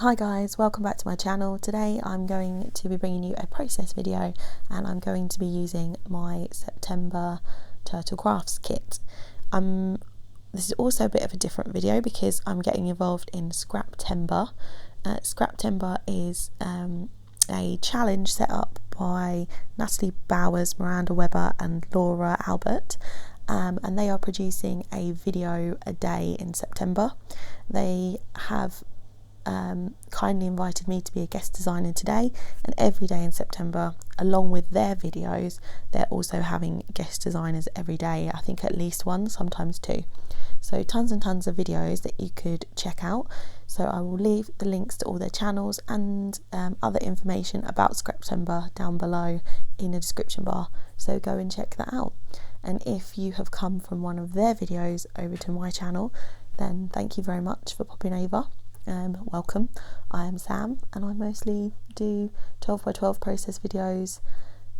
Hi guys, welcome back to my channel. Today I'm going to be bringing you a process video and I'm going to be using my September Turtle Crafts kit. This is also a bit of a different video because I'm getting involved in Scraptember. Scraptember is a challenge set up by Natalie Bowers, Miranda Webber and Laura Albert. And they are producing a video a day in September. They have kindly invited me to be a guest designer today, and every day in September, along with their videos, they're also having guest designers every day. I think at least one, sometimes two. So tons and tons of videos that you could check out. So I will leave the links to all their channels and other information about Scraptember down below in the description bar, so go and check that out. And if you have come from one of their videos over to my channel, then thank you very much for popping over. Welcome. I am Sam and I mostly do 12x12 process videos,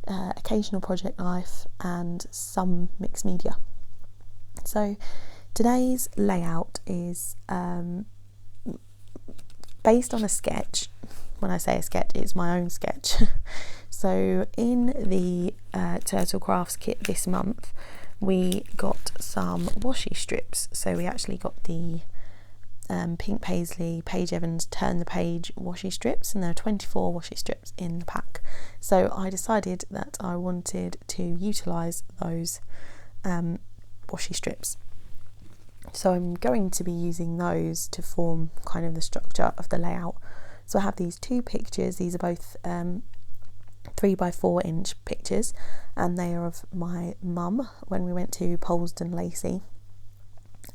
occasional project life and some mixed media. So today's layout is based on a sketch. When I say a sketch, it's my own sketch. So in the Turtle Crafts kit this month we got some washi strips. So we actually got the Pink Paisley, Paige Evans Turn the Page washi strips, and there are 24 washi strips in the pack. So I decided that I wanted to utilise those washi strips. So I'm going to be using those to form kind of the structure of the layout. So I have these two pictures. These are both 3x4 inch pictures, and they are of my mum when we went to Polesden Lacey.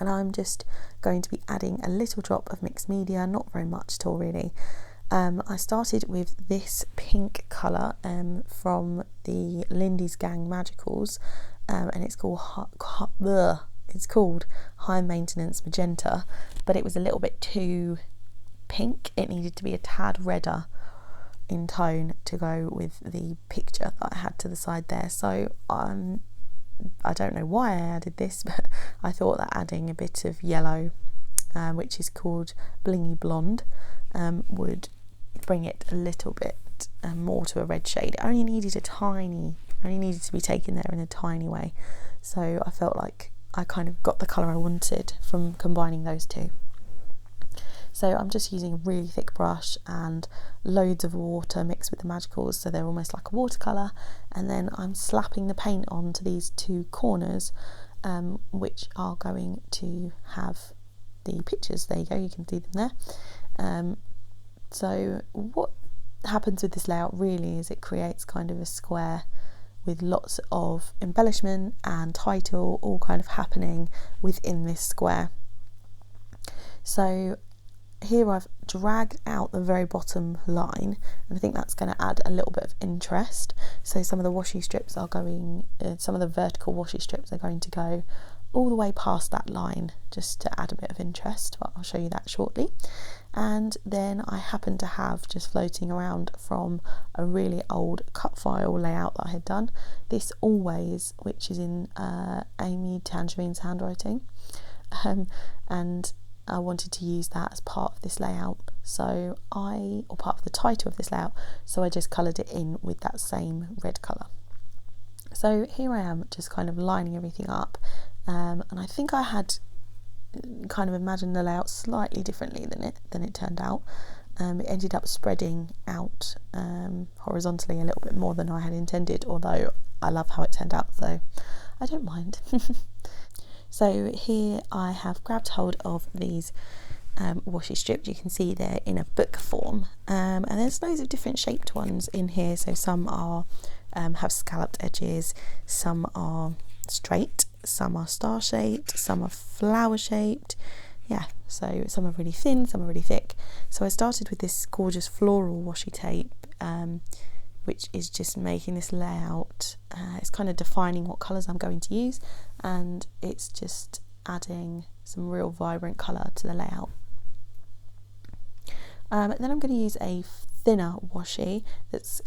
And I'm just going to be adding a little drop of mixed media, not very much at all really. I started with this pink colour from the Lindy's Gang Magicals, and it's called High Maintenance Magenta, but it was a little bit too pink. It needed to be a tad redder in tone to go with the picture that I had to the side there. So I don't know why I added this, but I thought that adding a bit of yellow, which is called Blingy Blonde, would bring it a little bit more to a red shade. It only needed to be taken there in a tiny way. So I felt like I kind of got the colour I wanted from combining those two. So I'm just using a really thick brush and loads of water mixed with the Magicals, so they're almost like a watercolour, and then I'm slapping the paint onto these two corners, which are going to have the pictures. There you go, you can see them there. So what happens with this layout really is it creates kind of a square with lots of embellishment and title all kind of happening within this square. So here I've dragged out the very bottom line, and I think that's going to add a little bit of interest. So some of the washi strips are going, some of the vertical washi strips are going to go all the way past that line just to add a bit of interest, but I'll show you that shortly. And then I happen to have just floating around from a really old cut file layout that I had done, this Always, which is in Amy Tangerine's handwriting, and I wanted to use that as part of this layout, or part of the title of this layout, so I just coloured it in with that same red colour. So here I am just kind of lining everything up, and I think I had kind of imagined the layout slightly differently than it turned out. It ended up spreading out horizontally a little bit more than I had intended, although I love how it turned out, so I don't mind. So here I have grabbed hold of these washi strips. You can see they're in a book form, and there's loads of different shaped ones in here. So some are have scalloped edges, some are straight, some are star shaped, some are flower shaped. Yeah, so some are really thin, some are really thick. So I started with this gorgeous floral washi tape, which is just making this layout. It's kind of defining what colours I'm going to use, and it's just adding some real vibrant colour to the layout. Then I'm going to use a thinner washi that's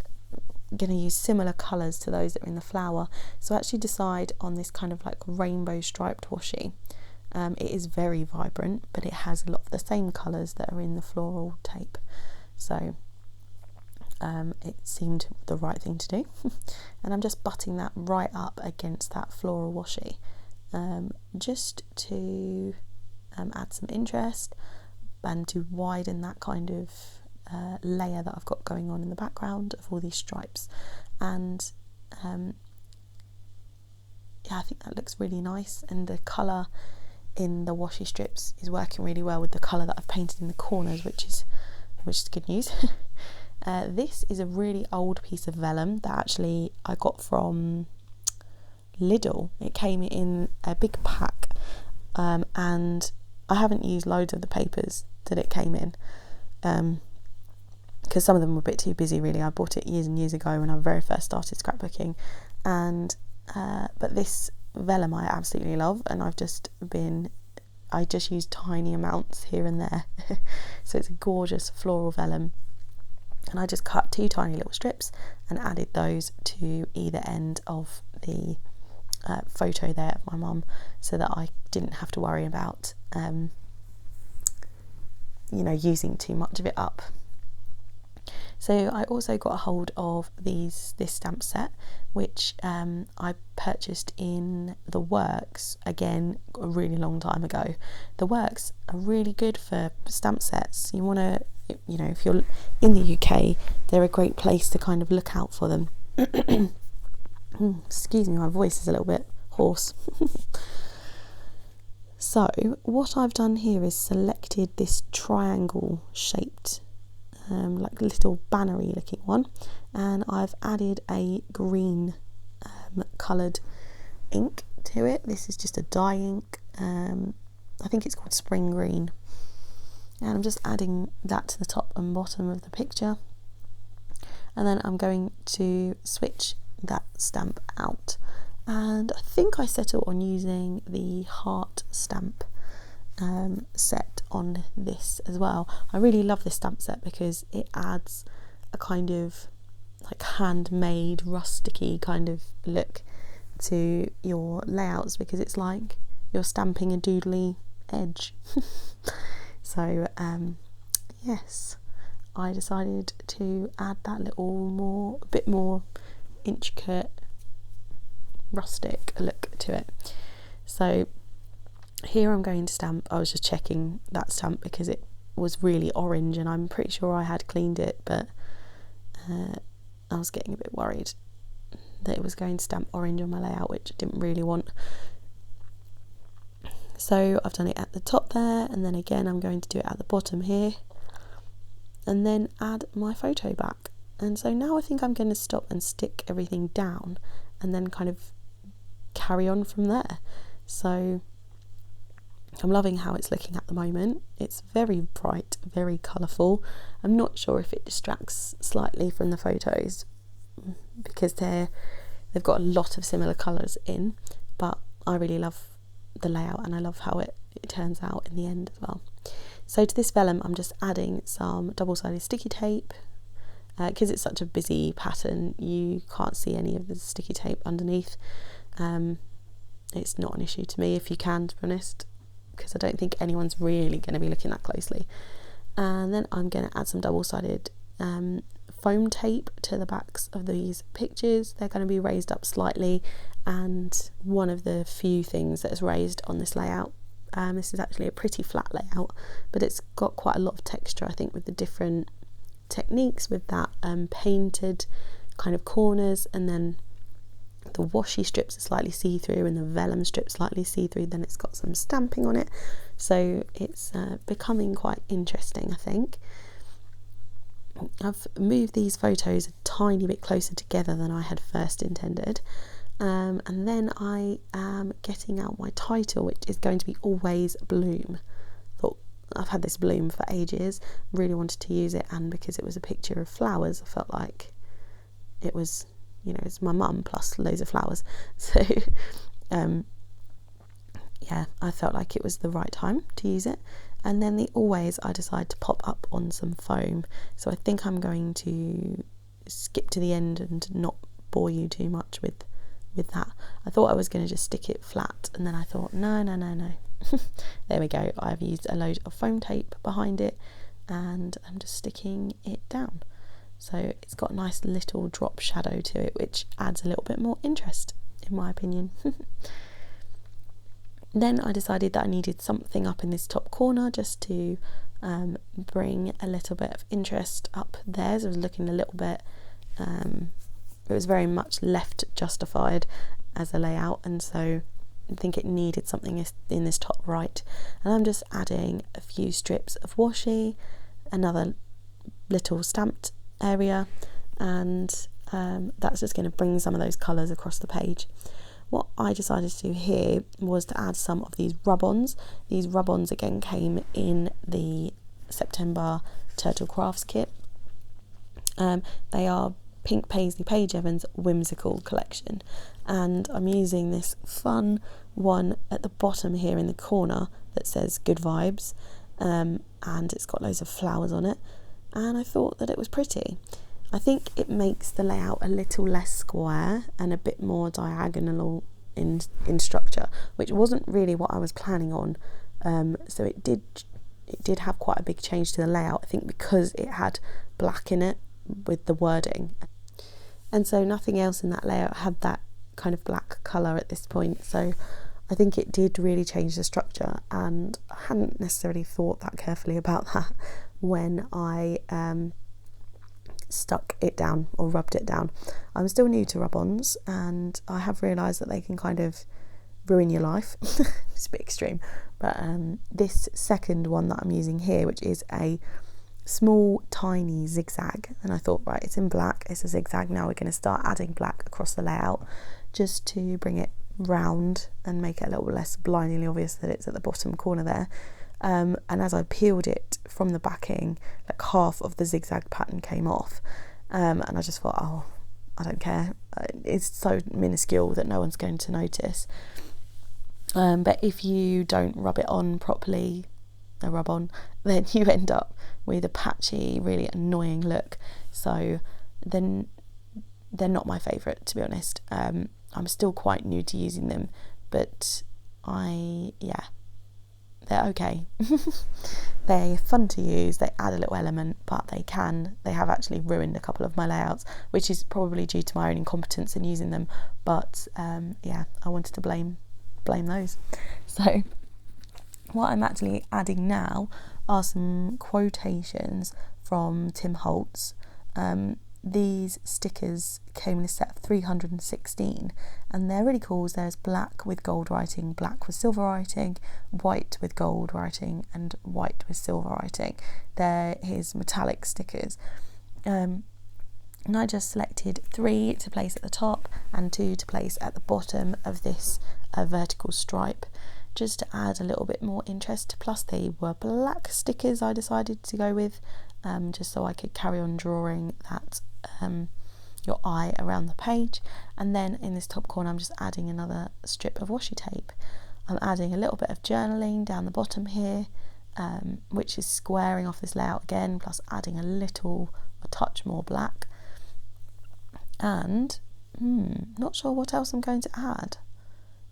going to use similar colours to those that are in the flower. So I actually decide on this kind of like rainbow striped washi. It is very vibrant, but it has a lot of the same colours that are in the floral tape. So it seemed the right thing to do. And I'm just butting that right up against that floral washi, just to add some interest and to widen that kind of layer that I've got going on in the background of all these stripes. And yeah, I think that looks really nice, and the colour in the washi strips is working really well with the colour that I've painted in the corners, which is good news. This is a really old piece of vellum that actually I got from Lidl. It came in a big pack, and I haven't used loads of the papers that it came in, because some of them were a bit too busy really. I bought it years and years ago when I very first started scrapbooking, and but this vellum I absolutely love, and I just use tiny amounts here and there. So it's a gorgeous floral vellum, and I just cut 2 tiny little strips and added those to either end of the photo there of my mum, so that I didn't have to worry about using too much of it up. So I also got a hold of this stamp set, which I purchased in The Works, again a really long time ago. The Works are really good for stamp sets. You want to, if you're in the UK, they're a great place to kind of look out for them. Excuse me, my voice is a little bit hoarse. So what I've done here is selected this triangle shaped like little bannery looking one, and I've added a green coloured ink to it. This is just a dye ink, I think it's called Spring Green, and I'm just adding that to the top and bottom of the picture, and then I'm going to switch that stamp out, and I think I settled on using the heart stamp set on this as well. I really love this stamp set because it adds a kind of like handmade rusticy kind of look to your layouts, because it's like you're stamping a doodly edge. So yes, I decided to add that a bit more intricate rustic look to it. So here I'm going to stamp. I was just checking that stamp because it was really orange, and I'm pretty sure I had cleaned it, but I was getting a bit worried that it was going to stamp orange on my layout, which I didn't really want. So I've done it at the top there, and then again I'm going to do it at the bottom here, and then add my photo back. And so now I think I'm going to stop and stick everything down and then kind of carry on from there. So I'm loving how it's looking at the moment. It's very bright, very colourful. I'm not sure if it distracts slightly from the photos because they've got a lot of similar colours in, but I really love the layout and I love how it turns out in the end as well. So to this vellum I'm just adding some double-sided sticky tape, because it's such a busy pattern you can't see any of the sticky tape underneath. It's not an issue to me if you can, to be honest, because I don't think anyone's really going to be looking that closely. And then I'm going to add some double-sided foam tape to the backs of these pictures. They're going to be raised up slightly, and one of the few things that is raised on this layout, this is actually a pretty flat layout, but it's got quite a lot of texture, I think, with the different techniques, with that painted kind of corners, and then the washi strips are slightly see-through and the vellum strips slightly see-through, then it's got some stamping on it, so it's becoming quite interesting, I think. I've moved these photos a tiny bit closer together than I had first intended, and then I am getting out my title, which is going to be Always Bloom. Thought I've had this bloom for ages, really wanted to use it, and because it was a picture of flowers I felt like it was, it's my mum plus loads of flowers, so yeah, I felt like it was the right time to use it. And then the always I decided to pop up on some foam, so I think I'm going to skip to the end and not bore you too much with that. I thought I was going to just stick it flat, and then I thought no. There we go, I've used a load of foam tape behind it, and I'm just sticking it down. So it's got a nice little drop shadow to it, which adds a little bit more interest, in my opinion. Then I decided that I needed something up in this top corner just to bring a little bit of interest up there. So I was looking a little bit, it was very much left justified as a layout, and so I think it needed something in this top right. And I'm just adding a few strips of washi, another little stamped area, and that's just going to bring some of those colours across the page. What I decided to do here was to add some of these rub-ons. These rub-ons again came in the September Turtle Crafts kit. They are Pink Paisley Paige Evans Whimsical collection, and I'm using this fun one at the bottom here in the corner that says Good Vibes, and it's got loads of flowers on it, and I thought that it was pretty. I think it makes the layout a little less square and a bit more diagonal in structure, which wasn't really what I was planning on. So it did have quite a big change to the layout, I think because it had black in it with the wording. And so nothing else in that layout had that kind of black colour at this point. So I think it did really change the structure, and I hadn't necessarily thought that carefully about that when I stuck it down or rubbed it down. I'm still new to rub-ons, and I have realised that they can kind of ruin your life. It's a bit extreme, but this second one that I'm using here, which is a small tiny zigzag, and I thought, right, it's in black, it's a zigzag, now we're going to start adding black across the layout just to bring it round and make it a little bit less blindingly obvious that it's at the bottom corner there. And as I peeled it from the backing, like half of the zigzag pattern came off, and I just thought, oh, I don't care, it's so minuscule that no one's going to notice. But if you don't rub it on properly, a rub on, then you end up with a patchy, really annoying look. So then they're not my favourite, to be honest. I'm still quite new to using them, but they're okay. They're fun to use, they add a little element, but they have actually ruined a couple of my layouts, which is probably due to my own incompetence in using them. But I wanted to blame those. So what I'm actually adding now are some quotations from Tim Holtz. These stickers came in a set of 316, and they're really cool. There's black with gold writing, black with silver writing, white with gold writing, and white with silver writing. They're his metallic stickers. And I just selected 3 to place at the top and 2 to place at the bottom of this vertical stripe, just to add a little bit more interest. Plus they were black stickers I decided to go with, just so I could carry on drawing that your eye around the page. And then in this top corner I'm just adding another strip of washi tape. I'm adding a little bit of journaling down the bottom here, which is squaring off this layout again, plus adding a touch more black. And not sure what else I'm going to add.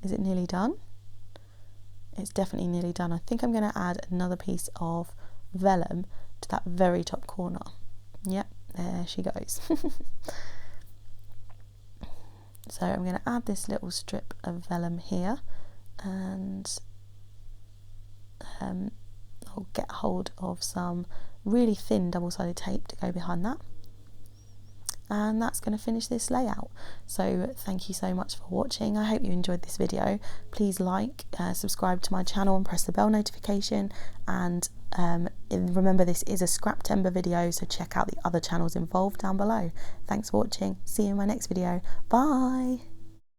Is it nearly done? It's definitely nearly done. I think I'm going to add another piece of vellum to that very top corner. Yep, there she goes. So I'm going to add this little strip of vellum here, and I'll get hold of some really thin double-sided tape to go behind that. And that's going to finish this layout. So thank you so much for watching. I hope you enjoyed this video. Please like, subscribe to my channel and press the bell notification, and remember, this is a Scraptember video, so check out the other channels involved down below. Thanks for watching. See you in my next video. Bye.